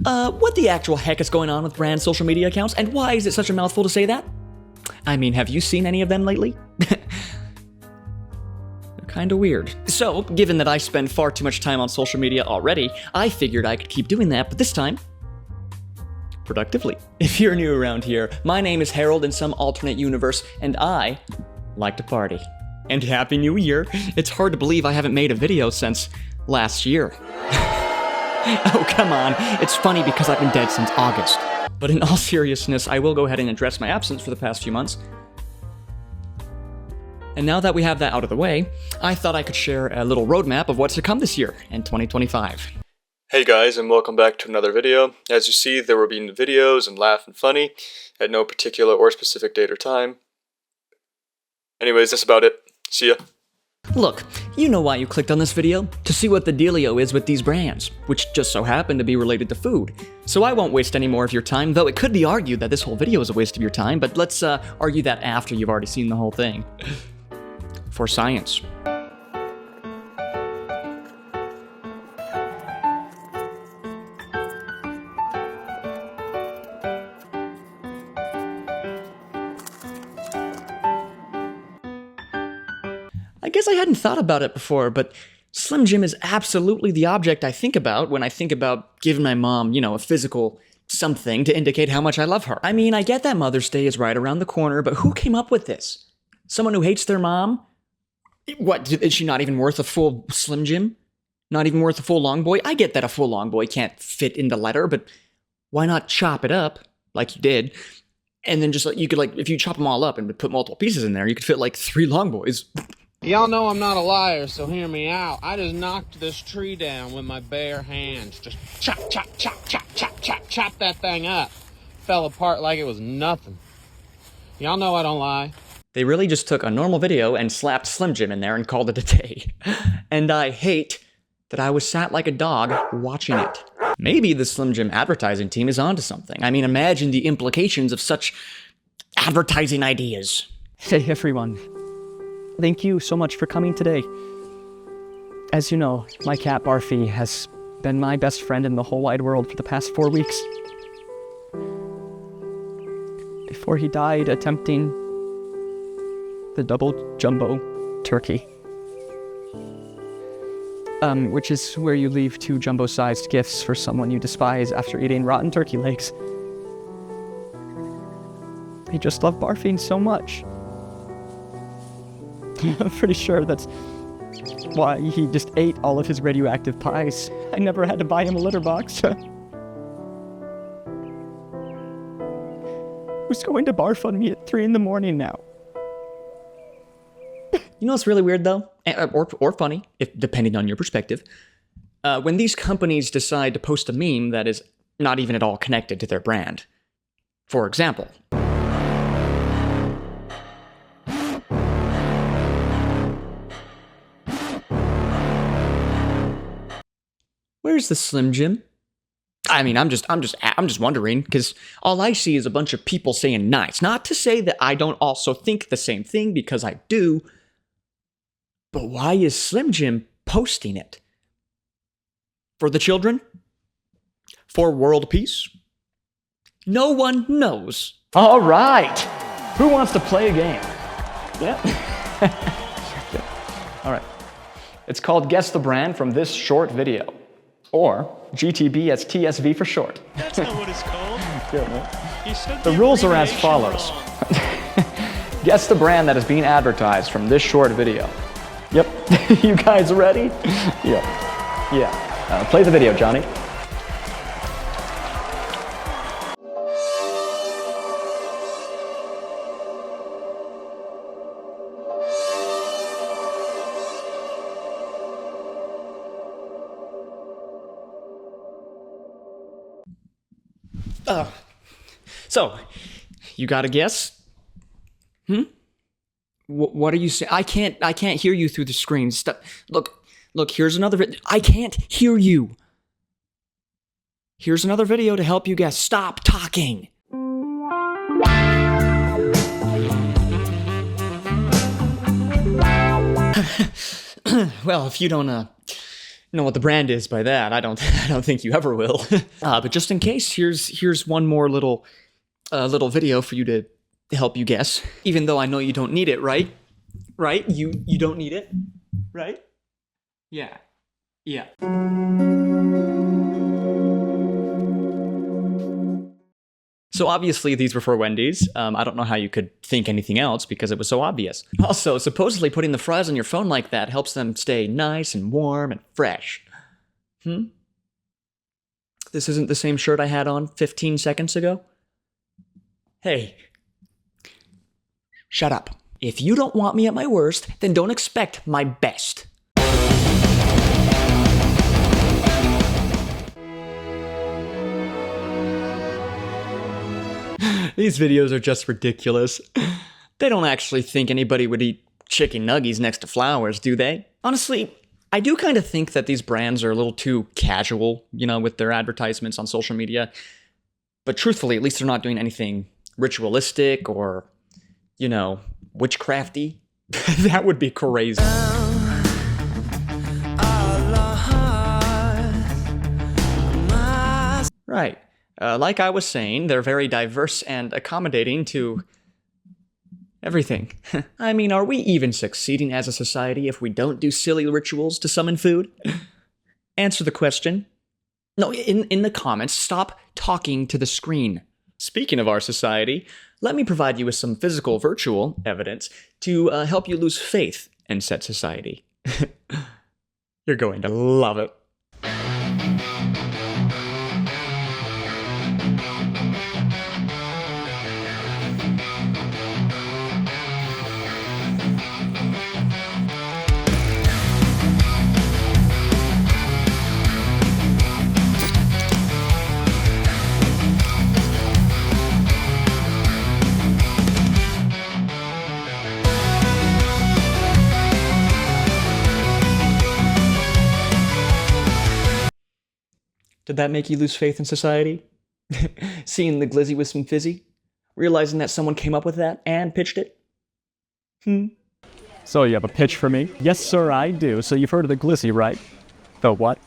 what the actual heck is going on with brand social media accounts, and why is it such a mouthful to say that? I mean, have you seen any of them lately? They're kinda weird. So, given that I spend far too much time on social media already, I figured I could keep doing that, but this time, productively. If you're new around here, my name is Harold in some alternate universe, and I like to party. And Happy New Year! It's hard to believe I haven't made a video since last year. Oh, come on. It's funny because I've been dead since August. But in all seriousness, I will go ahead and address my absence for the past few months. And now that we have that out of the way, I thought I could share a little roadmap of what's to come this year in 2025. Hey guys, and welcome back to another video. As you see, there will be videos and laugh and funny at no particular or specific date or time. Anyways, that's about it. See ya. Look, you know why you clicked on this video, to see what the dealio is with these brands, which just so happen to be related to food. So I won't waste any more of your time, though it could be argued that this whole video is a waste of your time, but let's argue that after you've already seen the whole thing. For science. I guess I hadn't thought about it before, but Slim Jim is absolutely the object I think about when I think about giving my mom, a physical something to indicate how much I love her. I mean, I get that Mother's Day is right around the corner, but who came up with this? Someone who hates their mom? What, is she not even worth a full Slim Jim? Not even worth a full Long Boy? I get that a full Long Boy can't fit in the letter, but why not chop it up, like you did, and then just if you chop them all up and put multiple pieces in there, you could fit like 3 Long Boys. Y'all know I'm not a liar, so hear me out. I just knocked this tree down with my bare hands. Just chop, chop, chop, chop, chop, chop, chop that thing up. Fell apart like it was nothing. Y'all know I don't lie. They really just took a normal video and slapped Slim Jim in there and called it a day. And I hate that I was sat like a dog watching it. Maybe the Slim Jim advertising team is onto something. I mean, imagine the implications of such advertising ideas. Hey everyone. Thank you so much for coming today. As you know, my cat Barfy has been my best friend in the whole wide world for the past 4 weeks. Before he died attempting the double jumbo turkey. Which is where you leave 2 jumbo-sized gifts for someone you despise after eating rotten turkey legs. He just loved barfing so much. I'm pretty sure that's why he just ate all of his radioactive pies. I never had to buy him a litter box. Who's going to barf on me at 3 in the morning now? You know what's really weird, though? Or funny, depending on your perspective. When these companies decide to post a meme that is not even at all connected to their brand. For example. Where's the Slim Jim? I mean, I'm just wondering, because all I see is a bunch of people saying nice. Not to say that I don't also think the same thing, because I do. But why is Slim Jim posting it? For the children? For world peace? No one knows. All right. Who wants to play a game? Yeah. All right. It's called Guess the Brand from this short video. Or GTB as TSV for short. That's not what it's called. Yeah, right? The rules are as follows. Guess the brand that is being advertised from this short video. Yep. You guys ready? Yeah. Play the video, Johnny. So, you got a guess? What are you saying? I can't hear you through the screen. Stop. Look, here's another I can't hear you. Here's another video to help you guess. Stop talking. Well, if you don't know what the brand is by that. I don't I don't think you ever will. But just in case, here's one more little video for you to help you guess. Even though I know you don't need it, right? Right? You don't need it, right? Yeah. Yeah. So obviously these were for Wendy's. I don't know how you could think anything else because it was so obvious. Also, supposedly putting the fries on your phone like that helps them stay nice and warm and fresh. This isn't the same shirt I had on 15 seconds ago? Hey. Shut up. If you don't want me at my worst, then don't expect my best. These videos are just ridiculous. They don't actually think anybody would eat chicken nuggies next to flowers, do they? Honestly, I do kind of think that these brands are a little too casual, with their advertisements on social media. But truthfully, at least they're not doing anything ritualistic or, witchcrafty. That would be crazy. Right. Like I was saying, they're very diverse and accommodating to everything. I mean, are we even succeeding as a society if we don't do silly rituals to summon food? Answer the question. No, in the comments, stop talking to the screen. Speaking of our society, let me provide you with some physical virtual evidence to help you lose faith in said society. You're going to love it. Did that make you lose faith in society? Seeing the glizzy with some fizzy? Realizing that someone came up with that and pitched it? So you have a pitch for me? Yes, sir, I do. So you've heard of the glizzy, right? The what?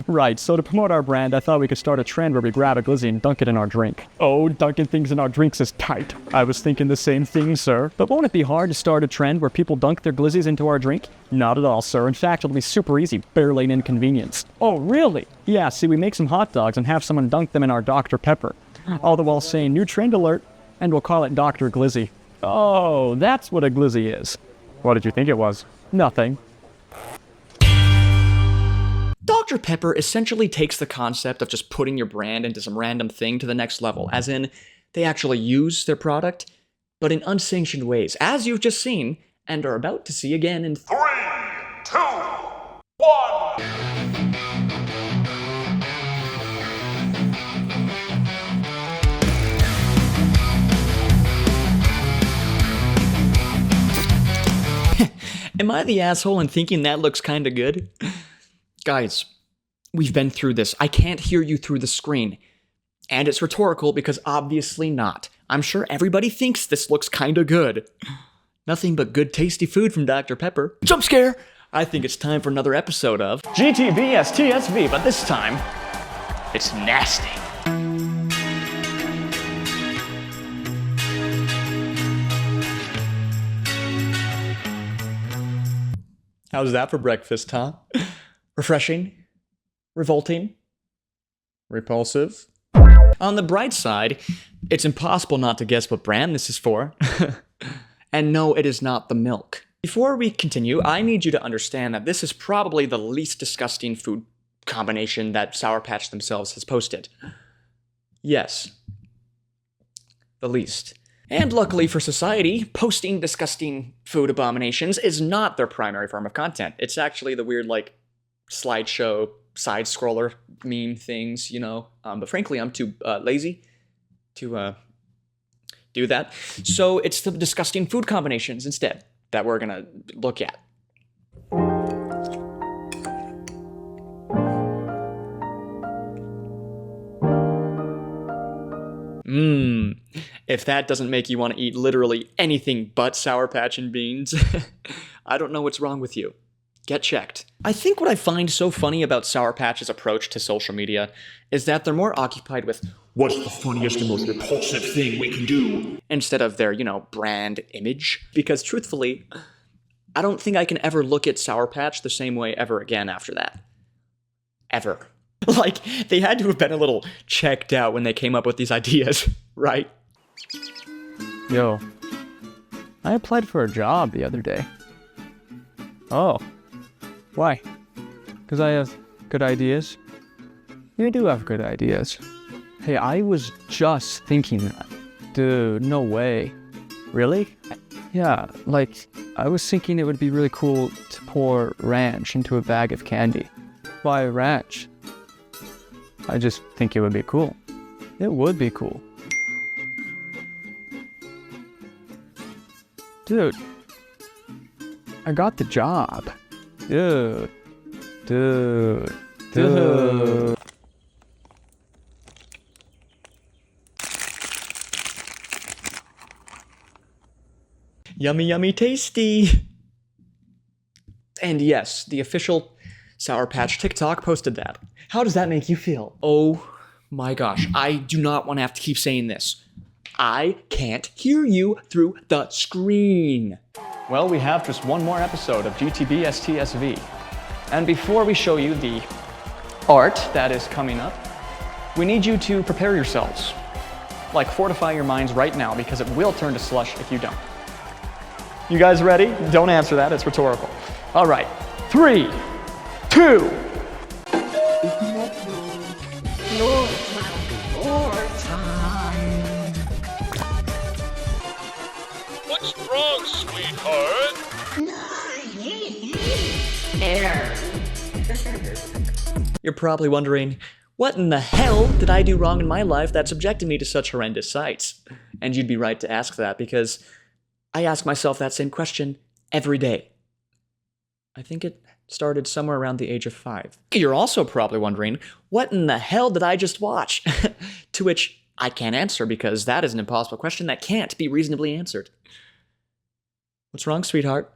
Right, so to promote our brand, I thought we could start a trend where we grab a glizzy and dunk it in our drink. Oh, dunking things in our drinks is tight. I was thinking the same thing, sir. But won't it be hard to start a trend where people dunk their glizzies into our drink? Not at all, sir. In fact, it'll be super easy, barely an inconvenience. Oh, really? Yeah, see, we make some hot dogs and have someone dunk them in our Dr. Pepper. All the while saying, new trend alert, and we'll call it Dr. Glizzy. Oh, that's what a glizzy is. What did you think it was? Nothing. Dr. Pepper essentially takes the concept of just putting your brand into some random thing to the next level, as in, they actually use their product, but in unsanctioned ways, as you've just seen, and are about to see again in 3, 2, 1. Am I the asshole in thinking that looks kinda good? Guys, we've been through this. I can't hear you through the screen. And it's rhetorical because obviously not. I'm sure everybody thinks this looks kinda good. Nothing but good tasty food from Dr. Pepper. Jump scare! I think it's time for another episode of GTBSTSV, but this time, it's nasty. How's that for breakfast, huh? Refreshing? Revolting? Repulsive? On the bright side, it's impossible not to guess what brand this is for. And no, it is not the milk. Before we continue, I need you to understand that this is probably the least disgusting food combination that Sour Patch themselves has posted. Yes. The least. And luckily for society, posting disgusting food abominations is not their primary form of content. It's actually the weird, slideshow, side-scroller meme things, But frankly, I'm too lazy to do that. So it's the disgusting food combinations instead that we're gonna look at. If that doesn't make you want to eat literally anything but Sour Patch and beans, I don't know what's wrong with you. get checked. I think what I find so funny about Sour Patch's approach to social media is that they're more occupied with what's the funniest and most repulsive thing we can do, instead of their, brand image. Because truthfully, I don't think I can ever look at Sour Patch the same way ever again after that. Ever. Like, they had to have been a little checked out when they came up with these ideas, right? Yo, I applied for a job the other day. Oh. Why? Because I have good ideas? You do have good ideas. Hey, I was just thinking that. Dude, no way. Really? Yeah, like, I was thinking it would be really cool to pour ranch into a bag of candy. Why ranch? I just think it would be cool. It would be cool. Dude, I got the job. Dude. Yummy, yummy, tasty. And yes, the official Sour Patch TikTok posted that. How does that make you feel? Oh my gosh, I do not want to have to keep saying this. I can't hear you through the screen. Well, we have just one more episode of GTB STSV. And before we show you the art that is coming up, we need you to prepare yourselves. Like, fortify your minds right now, because it will turn to slush if you don't. You guys ready? Don't answer that, it's rhetorical. All right, 3, 2. What's wrong, sweetheart? You're probably wondering, what in the hell did I do wrong in my life that subjected me to such horrendous sights? And you'd be right to ask that, because I ask myself that same question every day. I think it started somewhere around the age of 5. You're also probably wondering, what in the hell did I just watch? To which I can't answer, because that is an impossible question that can't be reasonably answered. What's wrong, sweetheart?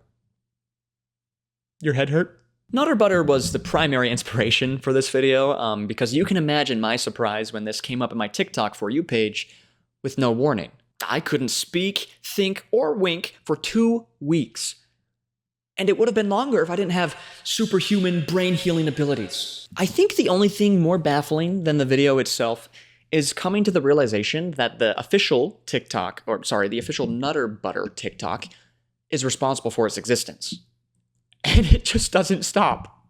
Your head hurt? Nutter Butter was the primary inspiration for this video, because you can imagine my surprise when this came up in my TikTok For You page with no warning. I couldn't speak, think, or wink for 2 weeks. And it would have been longer if I didn't have superhuman brain healing abilities. I think the only thing more baffling than the video itself is coming to the realization that the official the official Nutter Butter TikTok is responsible for its existence. And it just doesn't stop.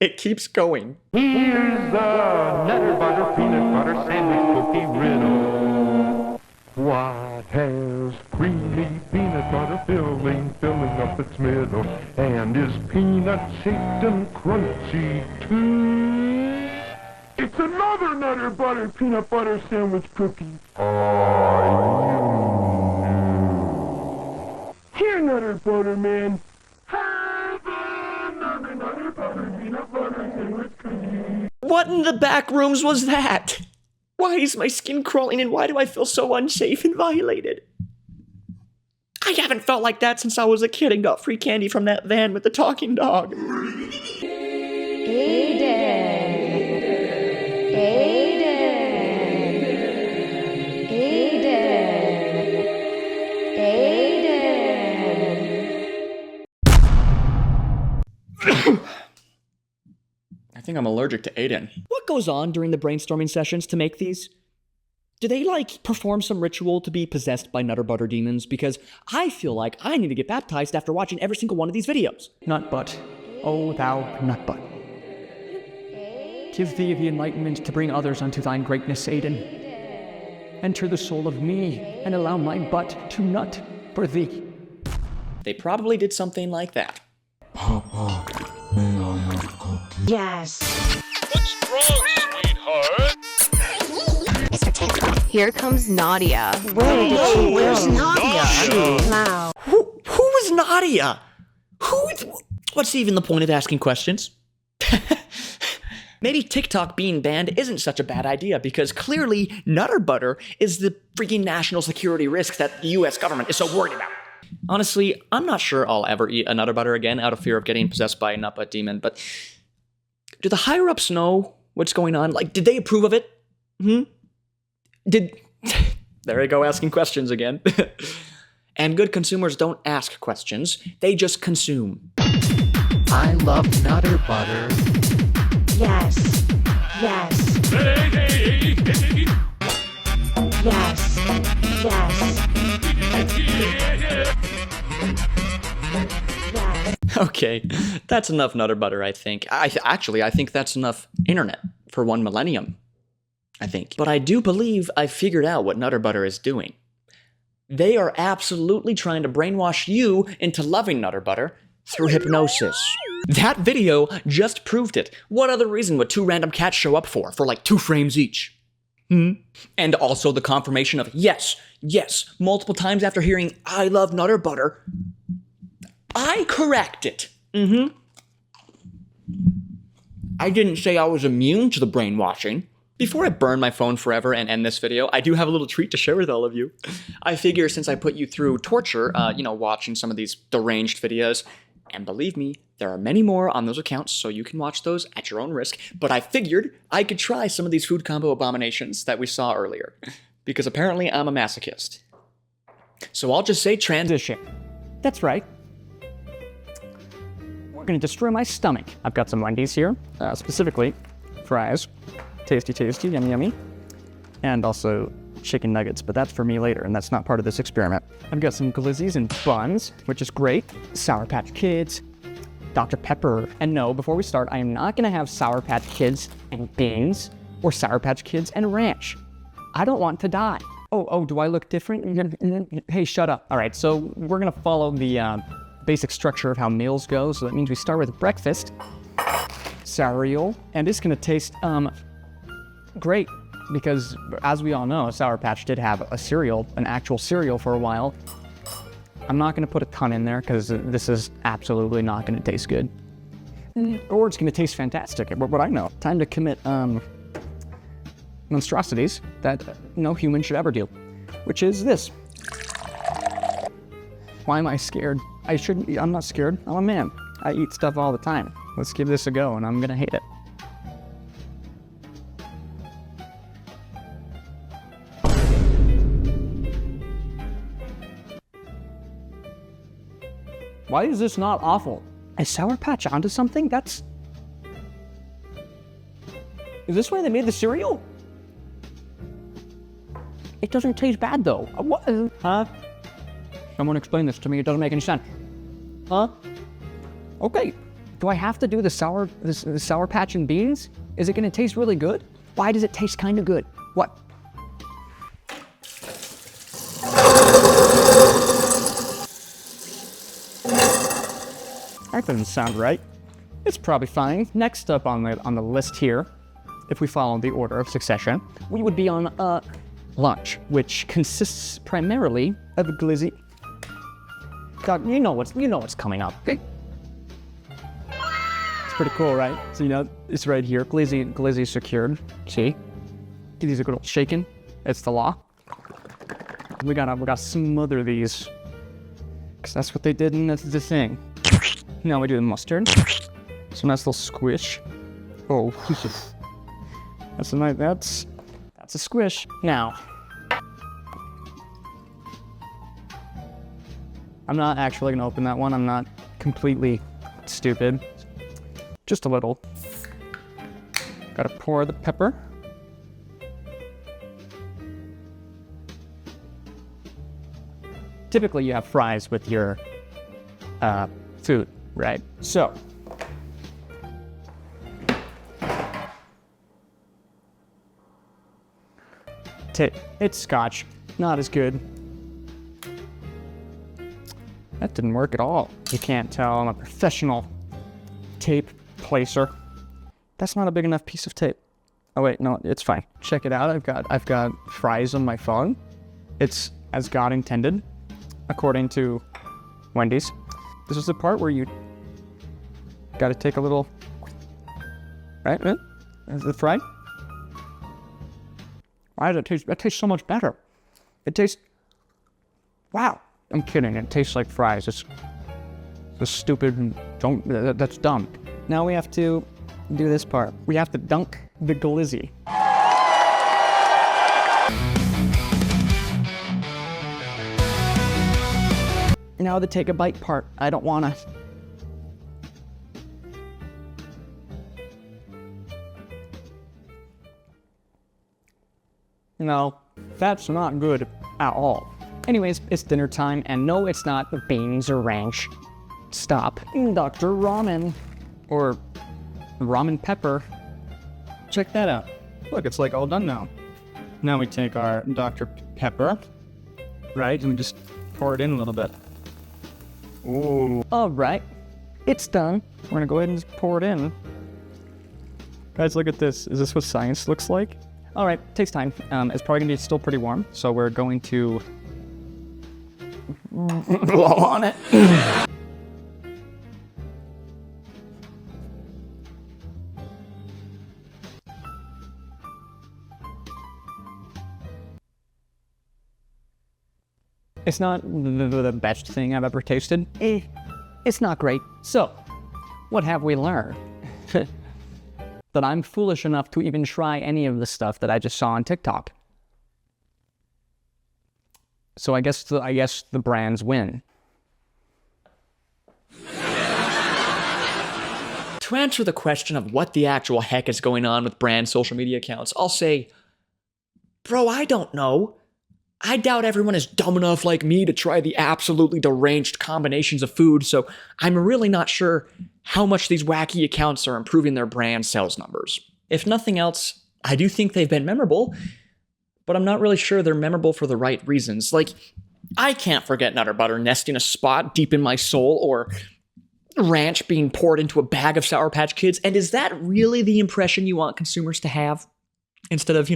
It keeps going. Here's the Nutter Butter Peanut Butter Sandwich Cookie Riddle. What has creamy peanut butter filling up its middle? And is peanut shaped and crunchy too? It's another Nutter Butter Peanut Butter Sandwich Cookie. Here, Nutter Butter Man. What in the back rooms was that? Why is my skin crawling and why do I feel so unsafe and violated? I haven't felt like that since I was a kid and got free candy from that van with the talking dog. I think I'm allergic to Aiden. What goes on during the brainstorming sessions to make these? Do they, perform some ritual to be possessed by Nutter Butter demons? Because I feel like I need to get baptized after watching every single one of these videos. Nutbutt, O thou nutbutt. Give thee the enlightenment to bring others unto thine greatness, Aiden. Enter the soul of me, and allow my butt to nut for thee. They probably did something like that. Yes. What's wrong, sweetheart? Here comes Nadia. Where's Nadia? Now. Who is Nadia? What's even the point of asking questions? Maybe TikTok being banned isn't such a bad idea, because clearly Nutter Butter is the freaking national security risk that the US government is so worried about. Honestly, I'm not sure I'll ever eat a Nutter Butter again out of fear of getting possessed by a nut butt demon, but do the higher-ups know what's going on? Like, did they approve of it? Did... There I go, asking questions again. And good consumers don't ask questions, they just consume. I love Nutter Butter. Yes. Yes. Yes. Yes. Okay, that's enough Nutter Butter, I think. I think that's enough internet for 1 millennium. I think. But I do believe I figured out what Nutter Butter is doing. They are absolutely trying to brainwash you into loving Nutter Butter through hypnosis. That video just proved it. What other reason would 2 random cats show up for like 2 frames each? And also the confirmation of yes, multiple times after hearing I love Nutter Butter, I correct it. I didn't say I was immune to the brainwashing. Before I burn my phone forever and end this video, I do have a little treat to share with all of you. I figure since I put you through torture, watching some of these deranged videos, and believe me, there are many more on those accounts, so you can watch those at your own risk, but I figured I could try some of these food combo abominations that we saw earlier, because apparently I'm a masochist. So I'll just say transition. That's right. We're gonna destroy my stomach. I've got some Wendy's here, specifically fries. Tasty, tasty, yummy, yummy. And also chicken nuggets, but that's for me later, and that's not part of this experiment. I've got some glizzies and buns, which is great. Sour Patch Kids, Dr. Pepper. And no, before we start, I am not gonna have Sour Patch Kids and beans, or Sour Patch Kids and ranch. I don't want to die. Oh, do I look different? Hey, shut up. All right, so we're gonna follow the basic structure of how meals go. So that means we start with breakfast, cereal, and it's gonna taste, great, because as we all know, Sour Patch did have a cereal, an actual cereal for a while. I'm not gonna put a ton in there because this is absolutely not gonna taste good. Or it's gonna taste fantastic, what I know. Time to commit monstrosities that no human should ever do, which is this. Why am I scared? I shouldn't be, I'm not scared, I'm a man. I eat stuff all the time. Let's give this a go and I'm gonna hate it. Why is this not awful? Is Sour Patch onto something? Is this why they made the cereal? It doesn't taste bad though. What? Huh? Someone explain this to me, it doesn't make any sense. Huh? Okay. Do I have to do the Sour Patch and beans? Is it gonna taste really good? Why does it taste kinda good? What? That doesn't sound right. It's probably fine. Next up on the list here, if we follow the order of succession, we would be on lunch, which consists primarily of a glizzy. God, you know what's coming up. Okay? It's pretty cool, right? So it's right here. Glizzy secured. See? These are good old shaken. It's the law. We gotta smother these, cause that's what they did in the thing. Now we do the mustard. So nice little squish. Oh, that's a squish. Now, I'm not actually gonna open that one. I'm not completely stupid. Just a little. Gotta pour the pepper. Typically you have fries with your food, right? So, it's scotch, not as good. That didn't work at all. You can't tell, I'm a professional tape placer. That's not a big enough piece of tape. Oh wait, no, it's fine. Check it out, I've got fries on my phone. It's as God intended, according to Wendy's. This is the part where you gotta take a little, right? Is it fried? Why does it taste? That tastes so much better. It tastes, wow. I'm kidding. It tastes like fries. It's stupid. That's dumb. Now we have to do this part. We have to dunk the glizzy. Now the take a bite part. I don't wanna. No, that's not good at all. Anyways, it's dinner time, and no, it's not beans or ranch. Stop. Dr. Ramen. Or ramen pepper. Check that out. Look, it's like all done now. Now we take our Dr. Pepper, right, and we just pour it in a little bit. Ooh. All right, it's done. We're gonna go ahead and just pour it in. Guys, look at this. Is this what science looks like? All right, takes time. It's probably gonna be still pretty warm, so we're going to blow on it. It's not the best thing I've ever tasted. It's not great. So, what have we learned? That I'm foolish enough to even try any of the stuff that I just saw on TikTok. So I guess the brands win. To answer the question of what the actual heck is going on with brand social media accounts, I'll say, bro, I don't know. I doubt everyone is dumb enough like me to try the absolutely deranged combinations of food, so I'm really not sure how much these wacky accounts are improving their brand sales numbers. If nothing else, I do think they've been memorable, but I'm not really sure they're memorable for the right reasons. Like, I can't forget Nutter Butter nesting a spot deep in my soul, or ranch being poured into a bag of Sour Patch Kids, and is that really the impression you want consumers to have? Instead of,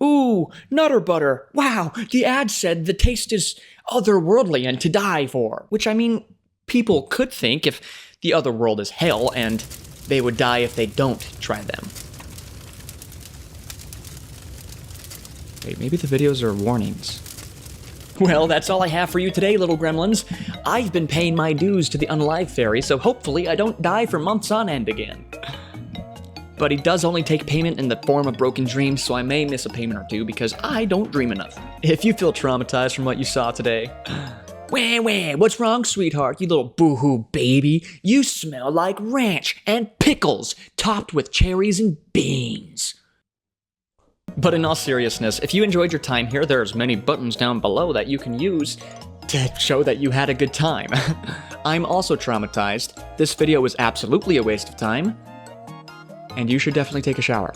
ooh, Nutter Butter, wow, the ad said the taste is otherworldly and to die for. Which, I mean, people could think if the other world is hell, and they would die if they don't try them. Wait, maybe the videos are warnings. Well, that's all I have for you today, little gremlins. I've been paying my dues to the Unalive Fairy, so hopefully I don't die for months on end again. But he does only take payment in the form of broken dreams, so I may miss a payment or two because I don't dream enough. If you feel traumatized from what you saw today, wah, what's wrong, sweetheart, you little boo-hoo baby? You smell like ranch and pickles topped with cherries and beans. But in all seriousness, if you enjoyed your time here, there's many buttons down below that you can use to show that you had a good time. I'm also traumatized. This video was absolutely a waste of time. And you should definitely take a shower.